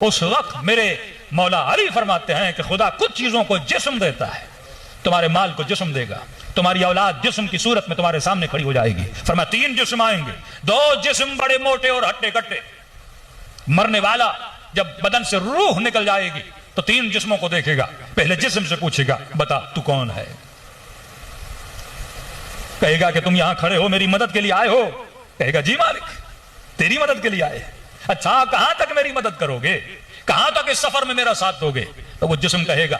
उस वक्त मेरे मौला अली फरमाते हैं कि खुदा कुछ चीजों को जिस्म देता है, तुम्हारे माल को जिस्म देगा, तुम्हारी औलाद जिस्म की सूरत में तुम्हारे सामने खड़ी हो जाएगी। फरमाया 3 जिस्म आएंगे, 2 जिस्म बड़े मोटे और हट्टे कट्टे। मरने वाला जब बदन से रूह निकल जाएगी तो 3 जिस्मों को देखेगा, पहले जिस्म से पूछेगा बता तू कौन है। कहेगा कि तुम यहां खड़े हो मेरी मदद के लिए आए हो। कहेगा जी मालिक तेरी मदद के लिए आए। अच्छा कहां तक मेरी मदद करोगे, कहां तक इस सफर में मेरा साथ दोगे। तो वो जिस्म कहेगा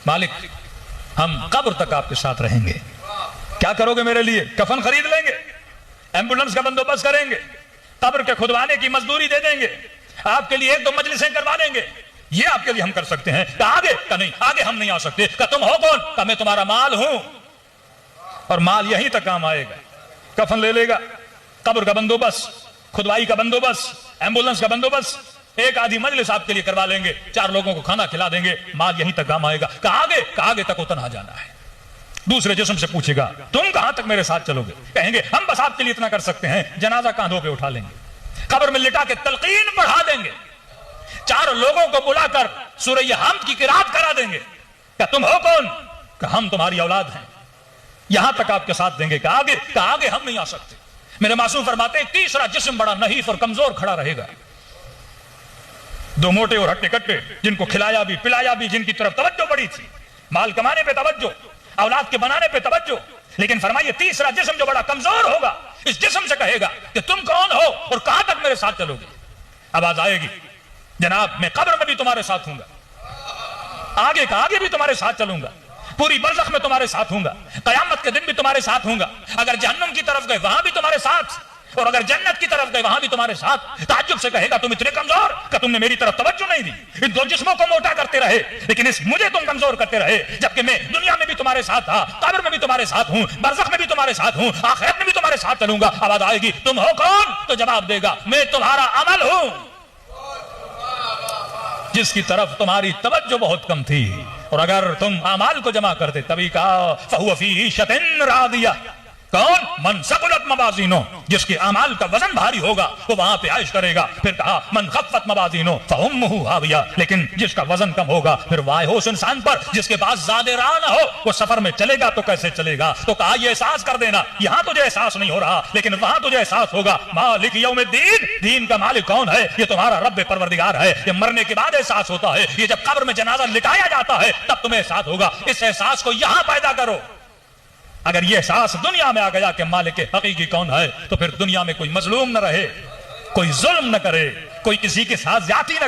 मालिक हम कब्र तक आपके साथ रहेंगे। क्या करोगे मेरे लिए? कफन खरीद लेंगे, एम्बुलेंस का बंदोबस्त करेंगे, कब्र के खुदवाने की मजदूरी दे देंगे, आपके लिए 1-2 मजलिसें करवा देंगे, ये आपके लिए हम कर सकते हैं। का आगे का नहीं, आगे हम नहीं आ सकते। का तुम हो कौन? का मैं तुम्हारा माल हूं और माल यहीं तक काम आएगा। कफन ले लेगा, कब्र का बंदोबस्त, खुदवाई का बंदोबस्त, एम्बुलेंस का बंदोबस्त, एक आधी मजलिस आपके लिए करवा लेंगे, 4 लोगों को खाना खिला देंगे, माल यहीं तक काम आएगा। का आगे तक उतना जाना है। दूसरे जिस्म से पूछेगा तुम कहां तक मेरे साथ चलोगे। कहेंगे हम बस आपके लिए इतना कर सकते हैं, जनाजा कांधों पे उठा लेंगे, कब्र में लिटा के तलकीन पढ़ा देंगे, 4 लोगों को बुलाकर सूरह हमद की किरात करा देंगे। क्या तुम हो कौन? का हम तुम्हारी औलाद हैं, यहां तक आपके साथ देंगे। का आगे हम नहीं आ सकते। मेरे मासूम फरमाते हैं तीसरा जिस्म बड़ा नहीफ और कमजोर खड़ा रहेगा, 2 मोटे और हट्टे कट्टे, जिनको खिलाया भी पिलाया भी, जिनकी तरफ तवज्जो बड़ी थी, माल कमाने पे तवज्जो, औलाद के बनाने पे तवज्जो। लेकिन फरमाइए तीसरा जिस्म जो बड़ा कमजोर होगा, इस जिस्म से कहेगा कि तुम कौन हो और कहां तक मेरे साथ चलोगे। आवाज आएगी जनाब मैं कब्र में भी तुम्हारे साथ हूंगा, आगे भी तुम्हारे साथ चलूंगा, पूरी बरज़ख में तुम्हारे साथ हूंगा, कयामत के दिन भी तुम्हारे साथ हूंगा। अगर जहन्नुम की तरफ गए वहां भी तुम्हारे साथ, और अगर जन्नत की तरफ गए वहां भी तुम्हारे साथ। ताज्जुब से कहेगा तुम इतने कमजोर का तुमने मेरी तरफ तवज्जो नहीं दी। इन 2 जिस्मों को मोटा करते रहे लेकिन इस मुझे तुम कमजोर करते रहे, जबकि मैं दुनिया में भी तुम्हारे साथ था, कब्र में भी तुम्हारे साथ हूं, बरज़ख में भी तुम्हारे साथ हूं, आखिरत में भी तुम्हारे साथ चलूंगा। आवाज आएगी तुम हो कौन? तो जवाब देगा मैं तुम्हारा अमल हूं, जिसकी तरफ तुम्हारी तवज्जो बहुत कम थी। और अगर तुम अमाल को जमा करते तभी कहा फहुव फी ईशतिन रादिया। कौन? मन सकुलत मवाज़ीनो, जिसके अमाल का वजन भारी होगा वो वहां पे आयश करेगा। फिर कहा मन खफ्फत मवाज़ीनो फउम्मुहु हाविया, लेकिन जिसका वजन कम होगा फिर वाह हो उस इंसान पर जिसके पास ज़ादे राह ना हो। वो सफर में चलेगा तो कैसे चलेगा? तो कहा ये एहसास कर देना, यहां तुझे एहसास नहीं हो रहा लेकिन वहां तुझे एहसास होगा। मालिक यौमिद्दीन, दीन का मालिक कौन है? ये तुम्हारा रब्बे परवरदिगार है। ये मरने के बाद एहसास होता है, ये जब कब्र में जनाजा लिटाया जाता है तब तुम्हें एहसास होगा। इस एहसास को यहां पैदा करो। अगर यह एहसास दुनिया में आ गया कि मालिक हकीकी कौन है, तो फिर दुनिया में कोई मजलूम न रहे, कोई जुल्म न करे, कोई किसी के साथ ज्यादती न